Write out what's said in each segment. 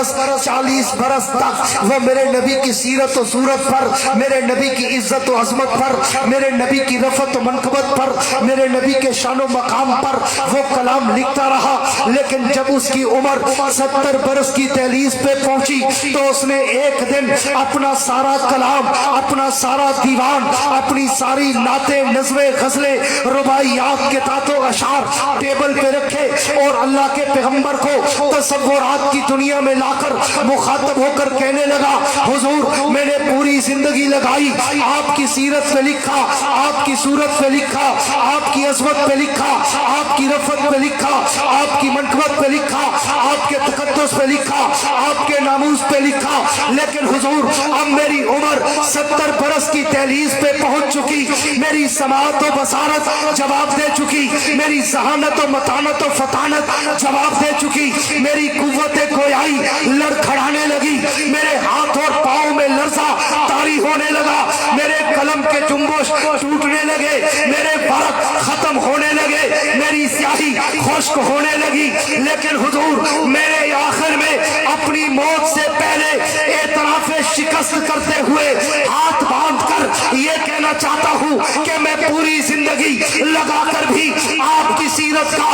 برس 40 برس تک وہ میرے نبی کی سیرت و صورت پر، میرے نبی کی عزت و عظمت پر، میرے نبی کی رفعت و منقبت پر، میرے نبی کے شان و مقام پر وہ کلام لکھتا رہا. لیکن جب اس کی عمر 70 برس کی دہلیز پہ پہنچی تو اس نے ایک دن اپنا سارا کلام، اپنا سارا دیوان، اپنی ساری نعتیں، نظمیں، غزلیں، رباعیات کے تاتو اشعار ٹیبل پہ رکھے اور اللہ کے پیغمبر کو تصورات کی دنیا میں لا کر مخاطب ہو کر کہنے لگا، حضور میں نے پوری زندگی لگائی آپ کی سیرت پہ لکھا، آپ کی صورت پہ لکھا، آپ کی عظمت پہ لکھا، آپ کی رفعت پہ لکھا، آپ کی منقبت پہ لکھا، آپ کے تقدس پہ لکھا، آپ کے ناموس پہ لکھا. لیکن حضور اب میری عمر 70 برس کی دہلیز پہ پہنچ چکی، میری سماعت و بصارت جواب دے چکی، میری ذہانت و متانت و فطانت جواب دے چکی، میری قوت گویائی لڑکھڑانے لگی، میرے ہاتھ اور پاؤں میں لرزہ طاری ہونے لگا، میرے قلم کے جنبش ٹوٹنے لگے، میرے برق ختم ہونے لگے، میری سیاہی خشک ہونے لگی. لیکن حضور میرے آخر میں اپنی موت سے پہلے اعتراف شکست کرتے ہوئے ہاتھ باندھ کر یہ کہنا چاہتا ہوں کہ میں پوری زندگی لگا کر بھی آپ کی سیرت کا،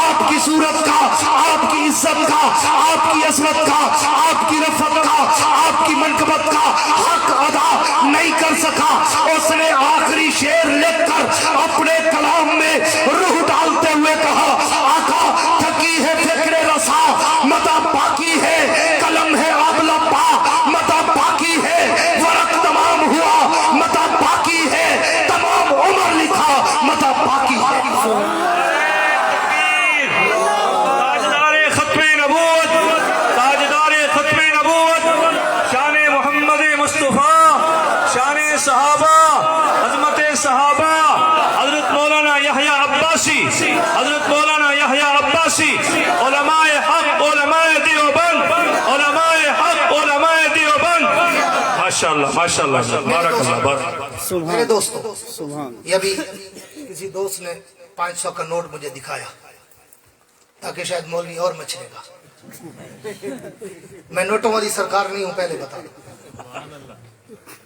آپ کی صورت کا، آپ کی عزت کا، آپ کی عظمت کا، آپ کی رفعت کا، آپ کی منقبت کا حق ادا نہیں کر سکا. اس نے آخری شعر لکھ کر اپنے کلام میں روح ڈالتے ہوئے کہا، آقا تھکی ہے فکر رسا متا باقی ہے، قلم ہے آبلا پا متا باقی ہے، ورق تمام ہوا متا باقی ہے، تمام عمر لکھا متا باقی ہے. صحابہ، عظمت صحابہ، حضرت مولانا یحییٰ عباسی، حضرت مولانا یحییٰ عباسی، علماء حق، علماء دیوبند، علماء حق، علماء دیوبند. ماشاءاللہ ماشاءاللہ، بارک اللہ بارک. میرے دوستو، یہ ابھی کسی دوست نے 500 کا نوٹ مجھے دکھایا تاکہ شاید مولوی اور مچلے گا. میں نوٹوں والی سرکار نہیں ہوں، پہلے بتا دوں.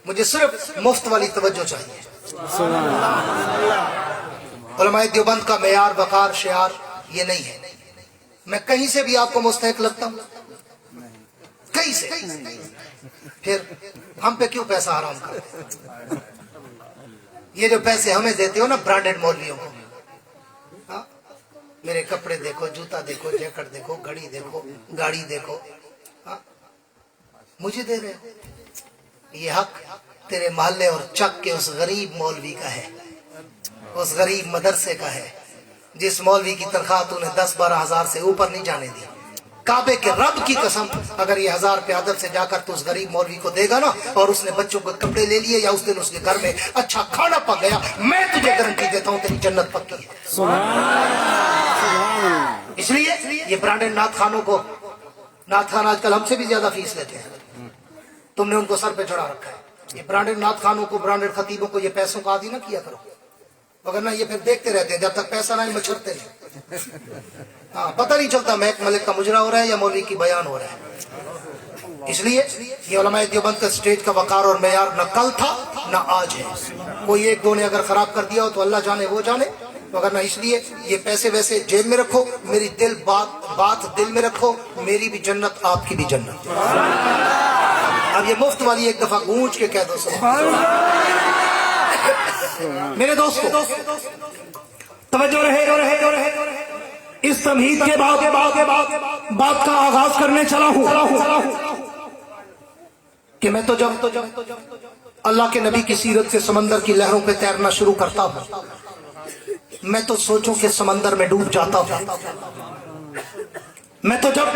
مجھے صرف مفت والی توجہ چاہیے. علماء دیوبند کا معیار، وقار، شعار یہ نہیں ہے. میں کہیں سے بھی آپ کو مستحق لگتا ہوں؟ کہیں سے؟ پھر ہم پہ کیوں پیسہ حرام کرتے؟ یہ جو پیسے ہمیں دیتے ہو نا برانڈڈ مولویوں کو، میرے کپڑے دیکھو، جوتا دیکھو، جیکٹ دیکھو، گھڑی دیکھو، گاڑی دیکھو، مجھے دے رہے ہو. یہ حق تیرے محلے اور چک کے اس غریب مولوی کا ہے، اس غریب مدرسے کا ہے جس مولوی کی تنخواہ تو نے 10-12 ہزار سے اوپر نہیں جانے دی. کعبے کے رب کی قسم اگر یہ 1000 روپے عدد سے جا کر تو اس غریب مولوی کو دے گا نا، اور اس نے بچوں کو کپڑے لے لیے یا اس دن اس کے گھر میں اچھا کھانا پک گیا، میں تجھے گارنٹی دیتا ہوں تیری جنت پکی ہے. اس لیے یہ برانڈڈ نعت خانوں کو، نعت خان آج کل ہم سے بھی زیادہ فیس لیتے ہیں، تم نے ان کو سر پہ چڑھا رکھا ہے. یہ برانڈڈ نعت خانوں کو، برانڈڈ خطیبوں کو یہ پیسوں کا عادی نہ کیا کرو، وگرنہ یہ پھر دیکھتے رہتے ہیں جب تک پیسہ نہ مچھرتے ہیں. ہاں، پتہ نہیں چلتا محک ملک کا مجرا ہو رہا ہے یا مولوی کی بیان ہو رہا ہے. اس لیے یہ علماء دیوبند کا اسٹیج کا وقار اور معیار نہ کل تھا نہ آج ہے. کوئی ایک دو نے اگر خراب کر دیا ہو تو اللہ جانے وہ جانے، وگرنہ اس لیے یہ پیسے ویسے جیب میں رکھو، میری بات دل میں رکھو، میری بھی جنت آپ کی بھی جنت. اب یہ مفت والی ایک دفعہ گونج کے کہہ دو سبحان اللہ. میرے دوستو توجہ رہے، اس تمہید کے بعد بات کا آغاز کرنے چلا ہوں کہ میں تو جب اللہ کے نبی کی سیرت کے سمندر کی لہروں پہ تیرنا شروع کرتا ہوں، میں تو سوچوں کہ سمندر میں ڈوب جاتا ہوں. میں تو جب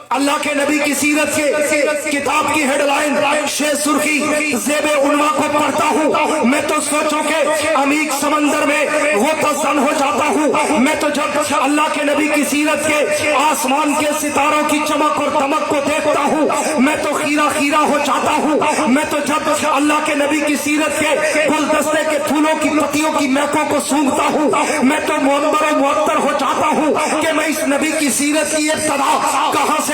اللہ کے نبی کی سیرت کے کتاب کی ہیڈ لائن، شہ سرخی، زیب عنوان کو پڑھتا ہوں، میں تو سوچوں کہ عمیق سمندر میں غوطہ ہو جاتا ہوں. میں تو جب اللہ کے نبی کی سیرت کے آسمان کے ستاروں کی چمک اور دمک کو دیکھتا ہوں، میں تو خیرہ ہو جاتا ہوں. میں تو جب اللہ کے نبی کی سیرت کے گلدستے کے پھولوں کی پتیوں کی مہکوں کو سونگھتا ہوں، میں تو منور و معطر ہو جاتا ہوں کہ میں اس نبی کی سیرت کی ابتدا کہاں سے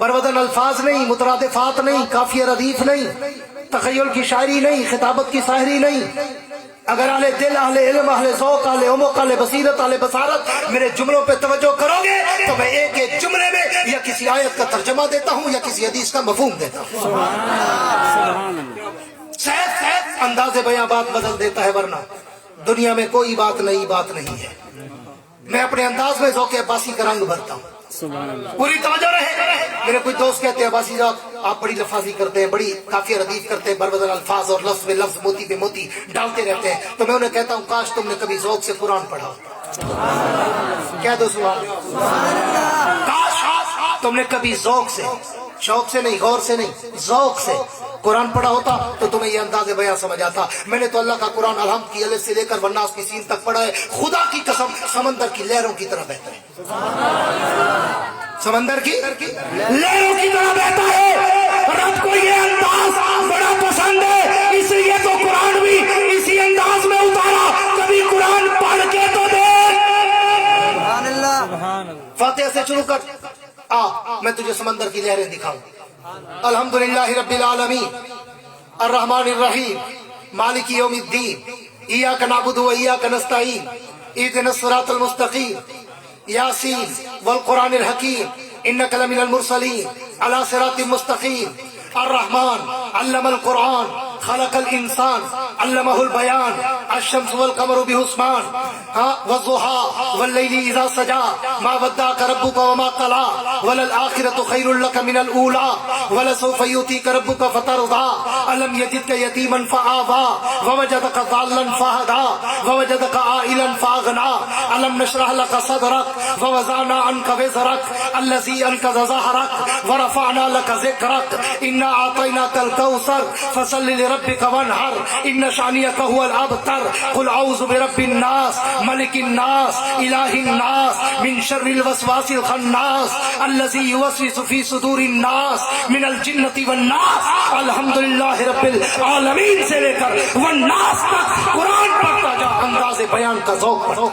برودن الفاظ نہیں، مترادفات نہیں، کافیہ ردیف نہیں، تخیل کی شاعری نہیں، خطابت کی شاعری نہیں۔ اگر اہل دل، اہل علم، اہل ذوق، اہل عمق، اہل بصیرت، اہل بصارت میرے جملوں پہ توجہ کرو گے تو میں ایک ایک جملے میں یا کسی آیت کا ترجمہ دیتا ہوں یا کسی حدیث کا مفہوم دیتا ہوں۔ صحت انداز بیاں بات بدل دیتا ہے، ورنہ دنیا میں کوئی بات نہیں ہے۔ میں اپنے انداز میں ذوق عباسی کا رنگ بھرتا ہوں۔ پوری توجہ رہے۔ میرے کوئی دوست کہتے ہیں عباسی صاحب آپ بڑی لفاظی کرتے ہیں، بڑی کافی ردیف کرتے ہیں، بربدل الفاظ اور لفظ میں لفظ، موتی پہ موتی ڈالتے رہتے ہیں۔ تو میں انہیں کہتا ہوں کاش تم نے کبھی ذوق سے قرآن پڑھا ہوتا۔ کہہ دو سبحان اللہ۔ کاش تم نے کبھی ذوق سے، شوق سے نہیں، غور سے نہیں، ذوق سے قرآن پڑھا ہوتا تو تمہیں یہ انداز بیان سمجھ آتا۔ میں نے تو اللہ کا قرآن الحمد کی الف سے لے کر والناس کی سین تک پڑھا ہے، خدا کی قسم سمندر کی لہروں کی طرح بہتا ہے، سمندر کی لہروں کی طرح بہتا ہے۔ رب کو یہ انداز بڑا پسند ہے، اس لیے تو قرآن بھی اسی انداز میں اتارا۔ کبھی قرآن پڑھ کے تو دیکھ۔ فاتحہ سے شروع کر، میں تجھے سمندر کی لہریں دکھاؤں۔ الحمدللہ رب العالمین الرحمن الرحیم مالک یوم الدین ایاک نعبد و ایاک نستعین اہدنا الصراط المستقیم یاسین والقرآن الحکیم انک لمن المرسلین علی صراط مستقیم الرحمن علم القرآن خلق الانسان علمہ البیان الشمس والقمر بحسبان والضحى واللیل اذا سجا ما ودعک ربک وما قلى وللآخرة خیر لک من الاولی ولسوف یؤتیک ربک فترضى الم یجدک یتیما فآوى ووجدک ضالا فہدى ووجدک عائلا فاغنى الم نشرح لک صدرک ووضعنا عنک وزرک الذی انقض ظہرک ورفعنا لک ذکرک انا اعطیناک الکوثر فصل لربک وانحر ان شانئک هو الابتر قل اعوذ برب الناس ملک الناس الہ الناس من شر الوسواس الخناس الذی یوسوس فی صدور الناس من الجنۃ والناس۔ الحمدللہ رب العالمین سے لے کر والناس تک قرآن پڑھتا جا، انداز بیان کا ذوق پڑھو۔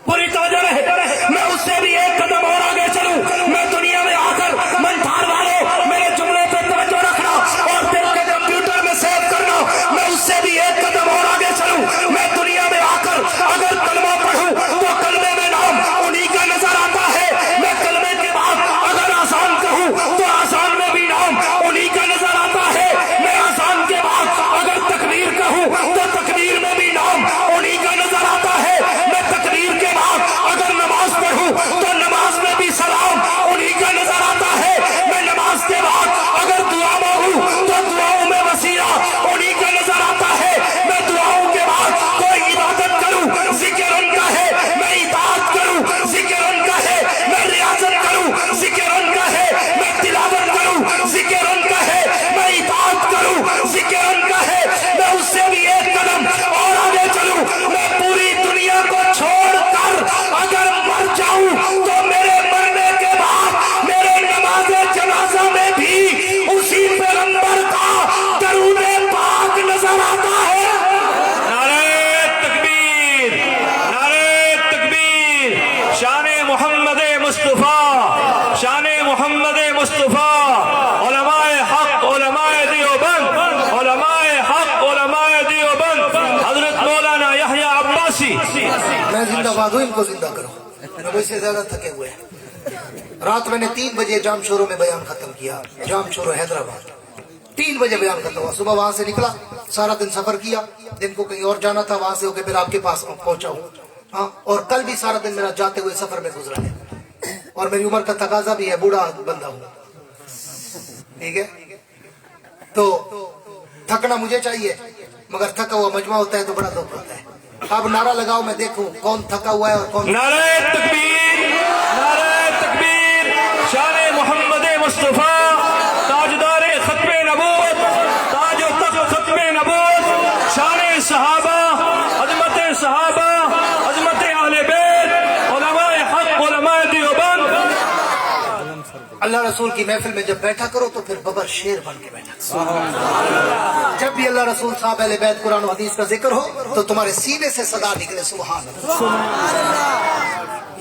پوری توجہ رہے، میں اس سے بھی ایک قدم اور آگے چلوں۔ میں دنیا میں آ کر منتھار والوں میرے جملے پہ توجہ رکھنا اور دل کے کمپیوٹر میں سیو کرنا، میں اس سے بھی ایک قدم اور آگے چلوں۔ میں دنیا میں آ کر اگر کلمہ پڑھوں تو کلمے میں نام انہی کا نظر آتا ہے، میں کلمے کے بعد اگر آسان کہوں تو آسان میں بھی نام انہی کا نظر آتا ہے، میں آسان کے بعد اگر تکبیر کہوں تو تکبیر میں بھی نام انہی کا نظر آتا ہے، میں تکبیر کے بعد اگر نماز پڑھوں تو نماز میں بھی سلام انہی کا نظر آتا ہے، میں نماز کے بعد اگر دعا مانگوں تو دعاؤں میں وسیلہ انہی کا نظر آتا ہے، میں دعاؤں کے بعد کوئی عبادت کروں ذکر ان کا ہے، میں اطاعت کروں ذکر ان کا ہے، میں ریاضت کروں ذکر ان کا ہے، میں تلاوت کروں ذکر ان کا ہے، میں اطاعت کروں ذکر ان کا ہے۔ میں اس سے بھی ایک قدم اور آگے چلوں، میں پوری دنیا کو چھوڑ کر اگر مر جاؤں تو میرے مرنے کے بعد میرے نماز جنازہ میں بھی اسی پیغمبر کا درود پاک نظر آتا ہے۔ نعرہ تکبیر، نعرہ تکبیر، شان محمد مصطفیٰ، شان محمد مصطفیٰ، علماء حق، علماء دیوبند، علماء حق، علماء دیوبند، حضرت مولانا یحییٰ عباسی۔ میں زندہ باد ہوں، ان کو زندہ کرو، نبی سے زیادہ تھکے ہوئے ہیں۔ رات میں نے 3 بجے جام شورو میں بیان ختم کیا، جام شورو حیدرآباد، 3 بجے بیان ختم ہوا۔ صبح وہاں سے نکلا، سارا دن سفر کیا، دن کو کہیں اور جانا تھا، وہاں سے ہو کے پھر آپ کے پاس پہنچا ہوں۔ اور کل بھی سارا دن میرا جاتے ہوئے سفر میں گزرا ہے، اور میری عمر کا تقاضا بھی ہے، بوڑھا بندہ ہوں، ٹھیک ہے؟ تو تھکنا مجھے چاہیے، مگر تھکا ہوا مجمع ہوتا ہے تو بڑا دکھ ہوتا ہے۔ اب نعرہ لگاؤ، میں دیکھوں کون تھکا ہوا ہے اور کون۔ نعرہ تکبیر، نعرہ تکبیر، شان محمد مصطفیٰ، تاجدار ختم نبوت، تاج و تخت ختم نبوت، شان صحابہ، عظمت صحابہ، عظمت اہل بیت، علماء حق، علماء دیوبند۔ اللہ رسول کی محفل میں جب بیٹھا کرو تو پھر ببر شیر بن کے بیٹھا کرو۔ جب بھی اللہ رسول صاحب اہل بیت قرآن و حدیث کا ذکر ہو تو تمہارے سینے سے صدا نکلے سبحان اللہ۔